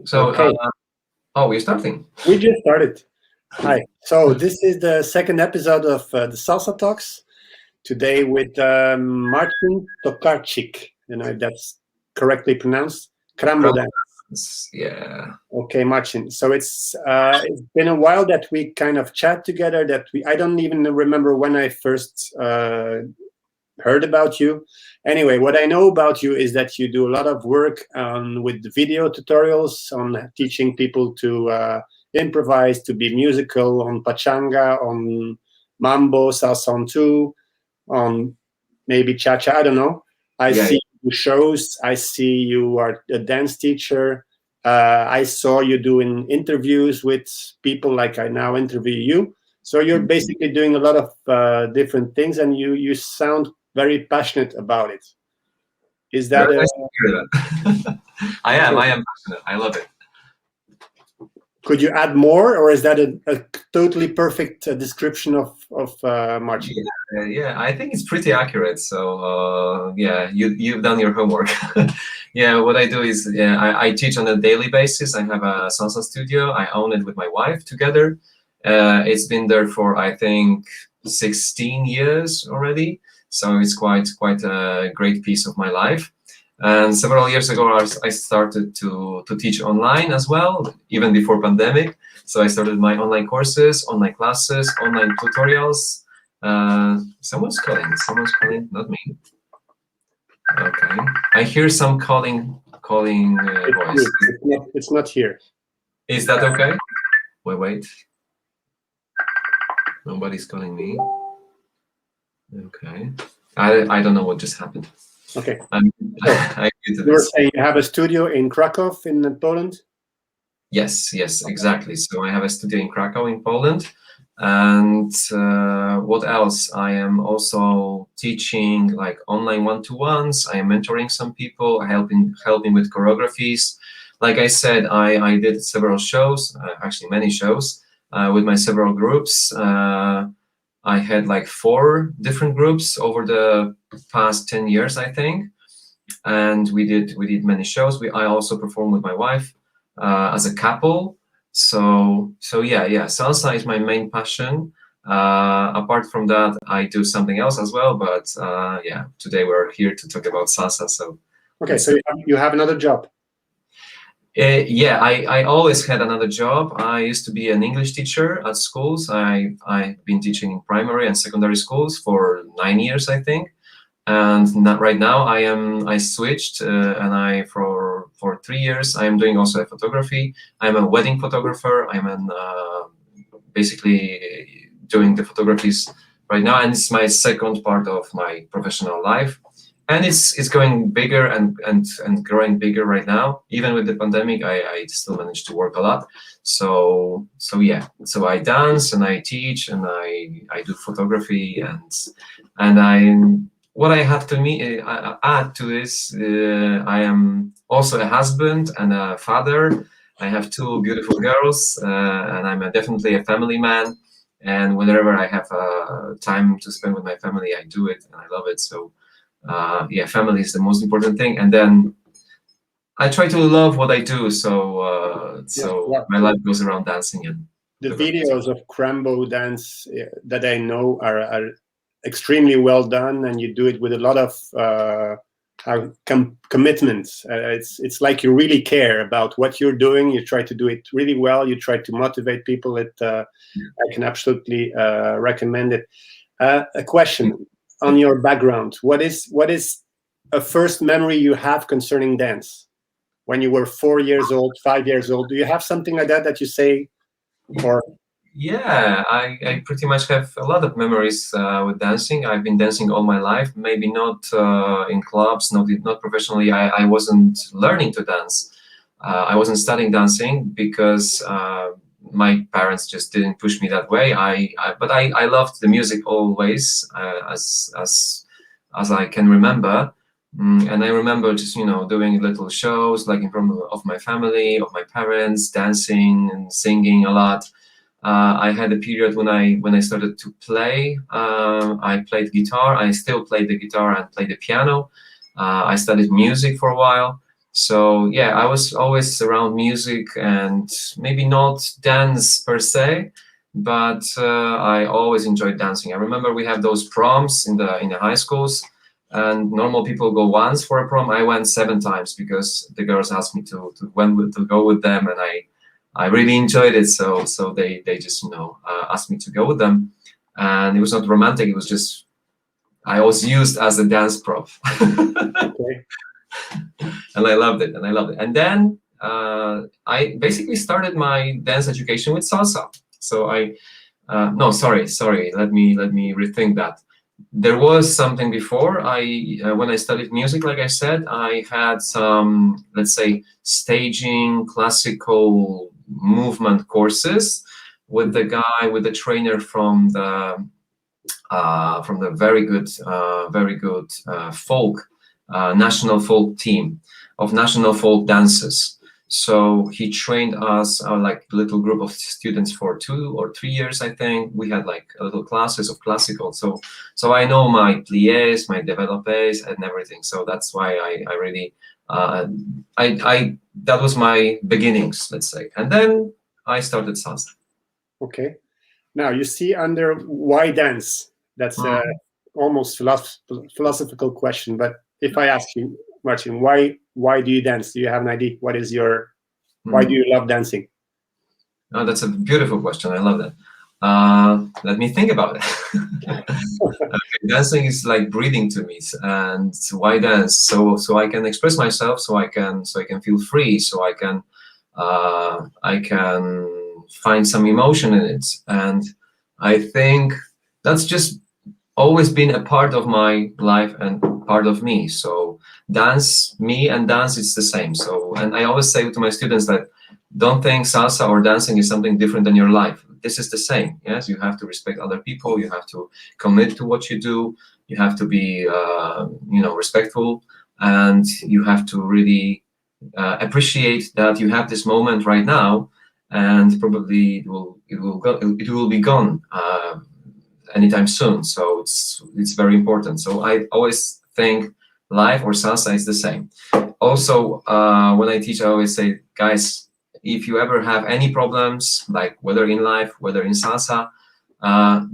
So, Okay, oh, we're starting. we just started. Hi. So this is the second episode of the Salsa Talks. Today with Martin Tokarczyk. You know if that's correctly pronounced. Krambodan. Yeah. Okay, Martin. So it's been a while that we kind of chat together. I don't even remember when I first heard about you. Anyway, what I know about you is that you do a lot of work with video tutorials on teaching people to improvise, to be musical on pachanga, on mambo, salsa on two, on maybe cha-cha, I don't know. I see you shows, I see you are a dance teacher. I saw you doing interviews with people like I now interview you. So you're basically doing a lot of different things, and you sound very passionate about it. Is that Very nice to hear that. I am passionate. I love it. Could you add more, or is that a totally perfect description of Martin? Yeah, I think it's pretty accurate. So yeah, you've done your homework. Yeah, what I do is I teach on a daily basis. I have a salsa studio. I own it with my wife together. It's been there for I think 16 years already. So it's quite a great piece of my life. And several years ago, I started to teach online as well, even before pandemic. So I started my online courses, online classes, online tutorials. Someone's calling, not me. Okay, I hear some calling voice. It's not here. Is that okay? Wait. Nobody's calling me. Okay, I don't know what just happened. Okay. You were saying you have a studio in Krakow, in Poland? Yes, exactly. So I have a studio in Krakow, in Poland. And what else? I am also teaching like online one-to-ones. I am mentoring some people, helping with choreographies. Like I said, I did several shows, actually many shows, with my several groups. I had like 4 different groups over the past 10 years, I think, and we did many shows. I also performed with my wife as a couple. So yeah, salsa is my main passion. Apart from that, I do something else as well. But yeah, today we're here to talk about salsa. So okay, so you have another job. Yeah, I always had another job. I used to be an English teacher at schools. I've been teaching in primary and secondary schools for 9 years, I think. And right now I switched, and for 3 years I am doing also photography. I'm a wedding photographer. I'm basically doing the photographies right now, and it's my second part of my professional life. And it's going bigger and growing bigger right now. Even with the pandemic, I still managed to work a lot. So yeah. So I dance and I teach and I do photography and what I have to add to this, I am also a husband and a father. I have 2 beautiful girls, and I'm definitely a family man. And whenever I have time to spend with my family, I do it and I love it. So. Yeah, family is the most important thing, and then I try to love what I do. So my life goes around dancing and the videos of Krambo dance that I know are extremely well done, and you do it with a lot of commitments. It's like you really care about what you're doing. You try to do it really well. You try to motivate people. I can absolutely recommend it. A question on your background. What is a first memory you have concerning dance? When you were 4 years old, 5 years old, do you have something like that you say? Or yeah, I pretty much have a lot of memories with dancing. I've been dancing all my life. Maybe not in clubs, not professionally. I wasn't learning to dance. I wasn't studying dancing because my parents just didn't push me that way. But I loved the music always, as I can remember. And I remember just doing little shows like in front of my family, of my parents, dancing and singing a lot. I had a period when I started to play. I played guitar. I still play the guitar and play the piano. I studied music for a while. So yeah, I was always around music and maybe not dance per se, but I always enjoyed dancing. I remember we had those proms in the high schools, and normal people go once for a prom. I went 7 times because the girls asked me to go with them, and I really enjoyed it. So they just asked me to go with them, and it was not romantic. It was just I was used as a dance prof. Okay. And I loved it, and then I basically started my dance education with salsa. So no, sorry, let me rethink that. There was something before. When I studied music, like I said, I had some, let's say, staging, classical movement courses with the trainer from the very good folk national folk team of national folk dances. So he trained us, like a little group of students, for 2 or 3 years, I think. We had like little classes of classical. So I know my pliés, my développés, and everything. So that's why I really, that was my beginnings, let's say. And then I started salsa. Okay. Now you see under why dance? That's a almost philosophical question. But if I ask you, Martin, why do you dance? Do you have an idea? What is your why do you love dancing? Oh, that's a beautiful question. I love that. Let me think about it. Okay, dancing is like breathing to me, and why dance? So I can express myself, so I can feel free, so I can find some emotion in it, and I think that's just always been a part of my life and part of me. So me and dance is the same. So, and I always say to my students that don't think salsa or dancing is something different than your life. This is the same. Yes, you have to respect other people. You have to commit to what you do. You have to be, respectful, and you have to really appreciate that you have this moment right now, and probably it will be gone anytime soon. So it's very important. So I always think life or salsa is the same. Also, when I teach, I always say, guys, if you ever have any problems, like whether in life, whether in salsa,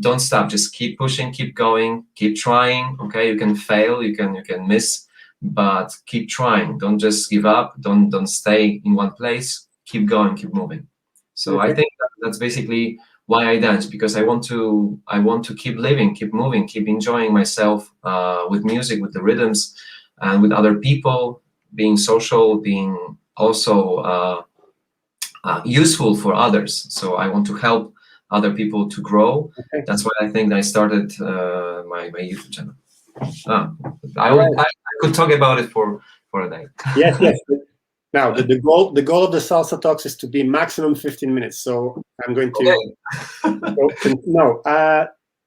don't stop. Just keep pushing, keep going, keep trying. Okay, you can fail, you can miss, but keep trying. Don't just give up. Don't stay in one place. Keep going, keep moving. So I think that's basically why I dance, because I want to keep living, keep moving, keep enjoying myself with music, with the rhythms, and with other people, being social, being also useful for others. So I want to help other people to grow. Okay. That's why I think I started my YouTube channel. I could talk about it for a day. Yes. Now the goal of the Salsa Talks is to be maximum 15 minutes. So I'm going to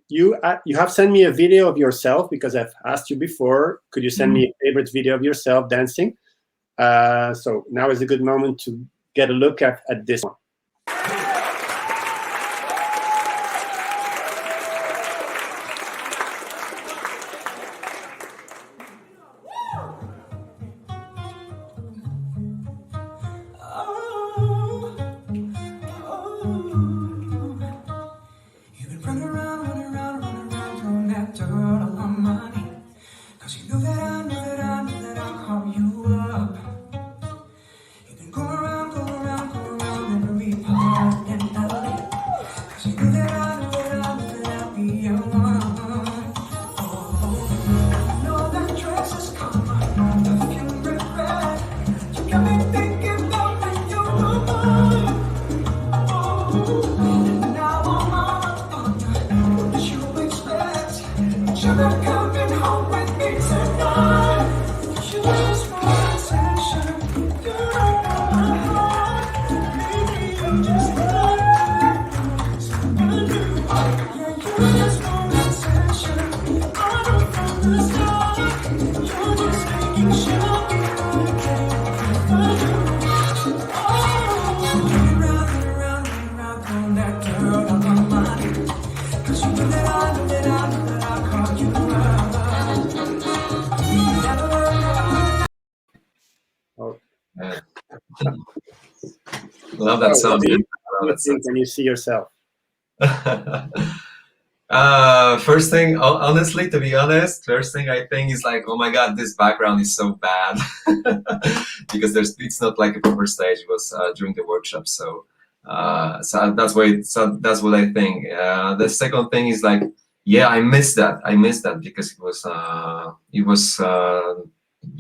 you have sent me a video of yourself, because I've asked you before. Could you send me a favorite video of yourself dancing? So now is a good moment to get a look at this one. Love that So, what sound. do Man. you, I love that think when you see yourself? sound. First thing, honestly, to be honest, first thing I think is like, oh my God, this background is so bad because it's not like a proper stage. It was during the workshop, so that's what I think. The second thing is like, yeah, I miss that. I miss that because it was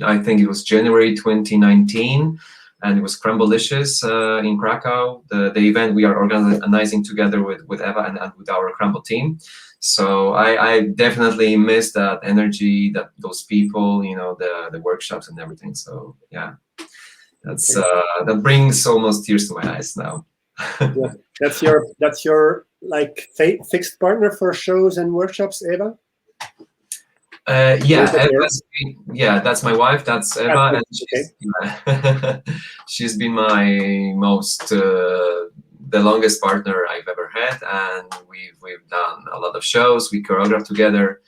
I think it was January 2019. And it was Crumblelicious in Krakow, the event we are organizing together with Eva and with our Crumble team. So I definitely miss that energy, those people, the workshops and everything. So yeah, that brings almost tears to my eyes now. Yeah. That's your like fixed partner for shows and workshops, Eva? Yeah, that's my wife. That's Eva, and she's been my the longest partner I've ever had, and we've done a lot of shows. We choreograph together,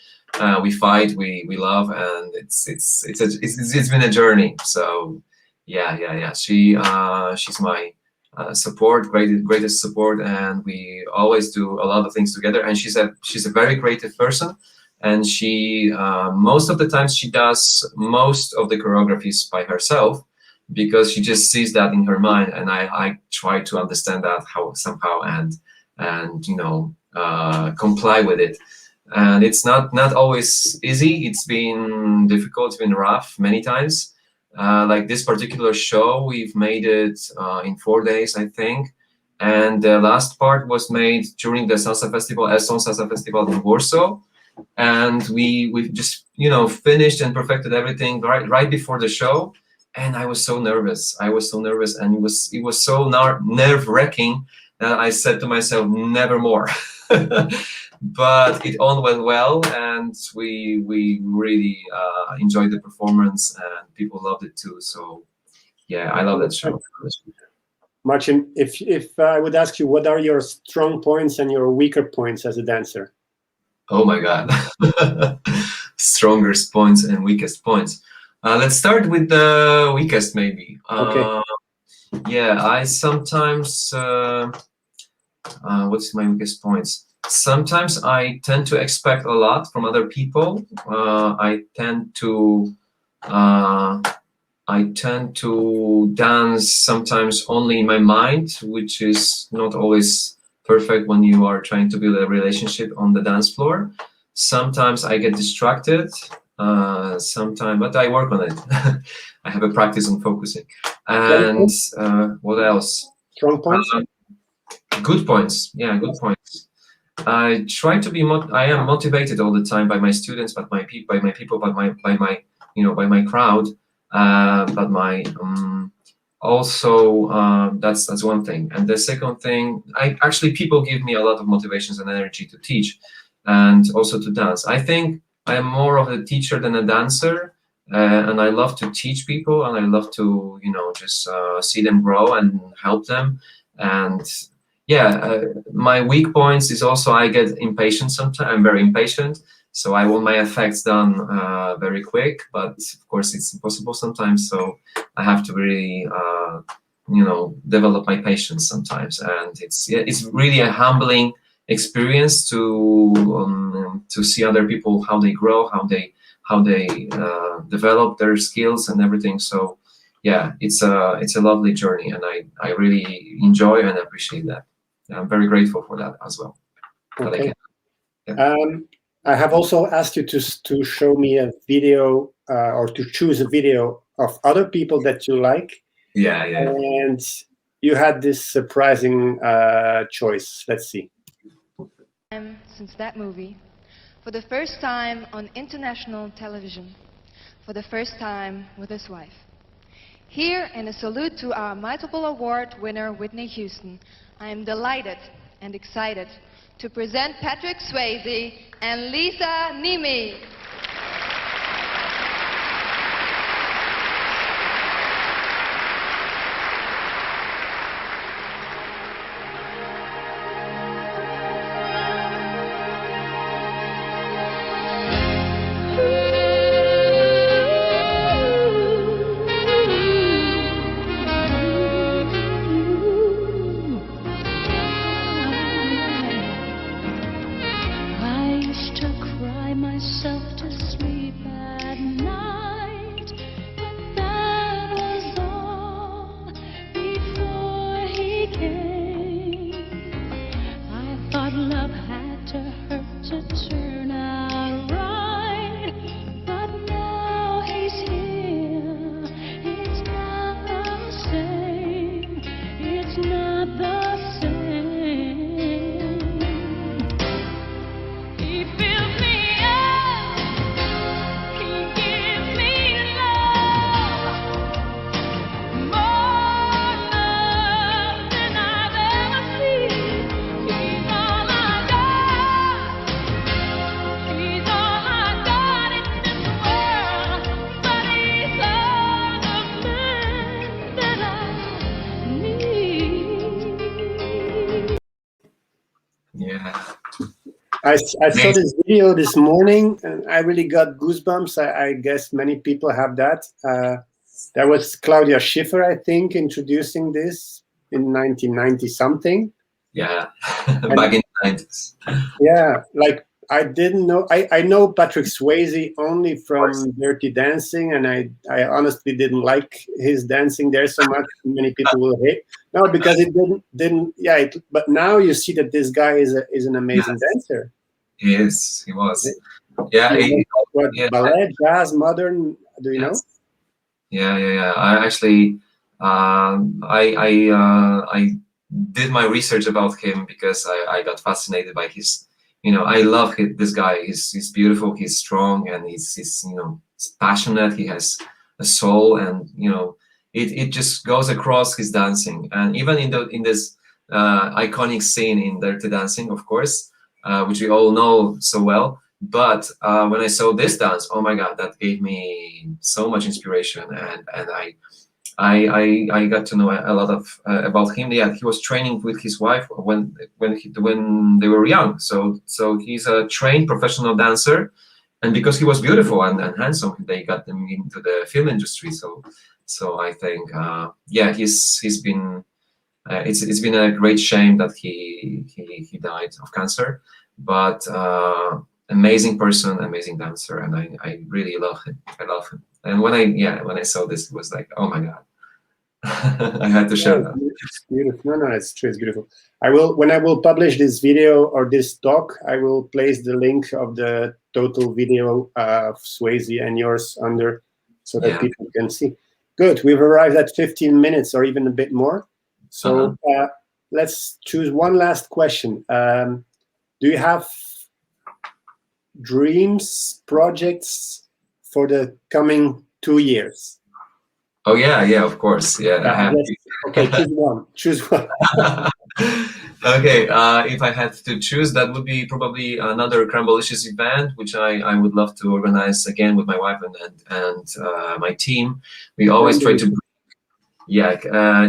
we fight, we love, and it's been a journey. So yeah. She's my greatest support, and we always do a lot of things together. And she's a very creative person. And she most of the times she does most of the choreographies by herself because she just sees that in her mind, and I try to understand that somehow and comply with it. And it's not always easy. It's been difficult. It's been rough many times. Like this particular show, we've made it in 4 days, I think. And the last part was made during the Salsa Festival, Elson Salsa Festival in Warsaw. And we just finished and perfected everything right before the show, and I was so nervous, and it was so nerve-wracking that I said to myself, never more. But it all went well, and we really enjoyed the performance, and people loved it too. So yeah, I love that show. Marcin, if I would ask you, what are your strong points and your weaker points as a dancer? Oh my God. Strongest points and weakest points. Let's start with the weakest, maybe. Okay. Yeah, I sometimes, what's my weakest points? Sometimes I tend to expect a lot from other people. I tend to dance sometimes only in my mind, which is not always perfect when you are trying to build a relationship on the dance floor. Sometimes I get distracted, sometimes, but I work on it. I have a practice on focusing. And what else? Strong points? Good points. Yeah, good points. I try to be. I am motivated all the time by my students, by my people, by my crowd. But my also that's one thing. And the second thing, people give me a lot of motivations and energy to teach, and also to dance. I think I am more of a teacher than a dancer, and I love to teach people, and I love to just see them grow and help them. And yeah, my weak points is also I get impatient sometimes. I'm very impatient. So I want my effects done very quick, but of course it's impossible sometimes. So I have to really, develop my patience sometimes, and it's really a humbling experience to see other people, how they grow, how they develop their skills and everything. So yeah, it's a lovely journey, and I really enjoy and appreciate that. I'm very grateful for that as well. Okay. I have also asked you to show me a video or to choose a video of other people that you like. Yeah. And you had this surprising choice. Let's see. Since that movie, for the first time on international television, for the first time with his wife. Here, in a salute to our multiple award winner, Whitney Houston, I am delighted and excited to present Patrick Swayze and Lisa Nimi. Yeah. I saw this video this morning and I really got goosebumps. I guess many people have that. That was Claudia Schiffer, I think, introducing this in 1990 something. Yeah. Back in the 90s. Yeah, like I didn't know. I know Patrick Swayze only from Dirty Dancing, and I honestly didn't like his dancing there so much. Many people will hate. No, because it didn't. Yeah, but now you see that this guy is an amazing dancer. He is. He was. Yeah. What, yeah. ballet, jazz, modern? Do you know? Yeah. I actually, I did my research about him because I got fascinated by his. I love this guy. He's beautiful. He's strong, and he's he's passionate. He has a soul, and it just goes across his dancing. And even in this iconic scene in Dirty Dancing, of course, which we all know so well. But when I saw this dance, oh my God, that gave me so much inspiration, and I got to know a lot of about him. Yeah, he was training with his wife when they were young. So he's a trained professional dancer, and because he was beautiful and handsome, they got him into the film industry. So I think yeah, he's been. It's been a great shame that he died of cancer, but amazing person, amazing dancer, and I really love him. I love him. And when I saw this, it was like, oh my God. I had to share that. It's beautiful. No, it's true. It's beautiful. When I will publish this video or this talk, I will place the link of the total video of Swayze and yours under, so that people can see. Good. We've arrived at 15 minutes or even a bit more. So let's choose one last question. Do you have dreams, projects for the coming 2 years? Oh yeah, of course. Yeah, I have. Okay, choose one. Okay, if I had to choose, that would be probably another Crambolicious event, which I would love to organize again with my wife and my team. We always try to. Yeah,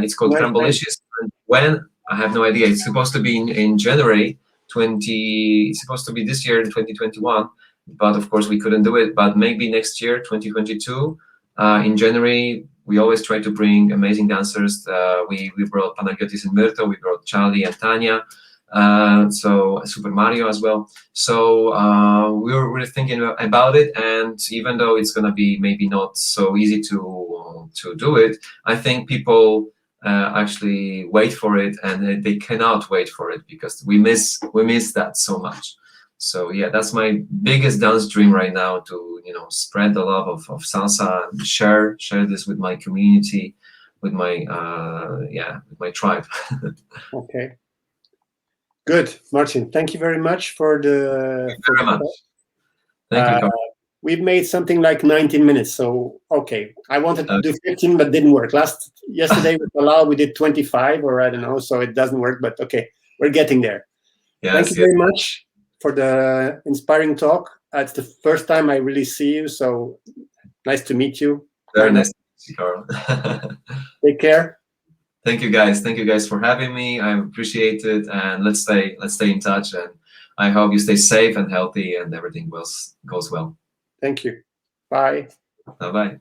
it's called Crambolicious. When? I have no idea. It's supposed to be in January 20. It's supposed to be this year in 2021, but of course we couldn't do it. But maybe next year, 2022, in January. We always try to bring amazing dancers. We brought Panagiotis and Myrto. We brought Charlie and Tanya. So Super Mario as well. So we were really thinking about it, and even though it's gonna be maybe not so easy to do it, I think people actually wait for it, and they cannot wait for it because we miss that so much. So yeah, that's my biggest dance dream right now, to spread the love of salsa and share this with my community, with my with my tribe. Okay. Good, Martin. Thank you very much for the. Thank you very much. Thank you. We've made something like 19 minutes. So okay, I wanted to do 15, but didn't work. Yesterday with Bilal, we did 25, or I don't know. So it doesn't work. But okay, we're getting there. Yes, thank you very much for the inspiring talk. It's the first time I really see you, so nice to meet you. Very nice to meet you, Carl. Take care. Thank you guys for having me. I appreciate it, and let's stay in touch, and I hope you stay safe and healthy and everything goes well. Thank you. Bye. Bye-bye.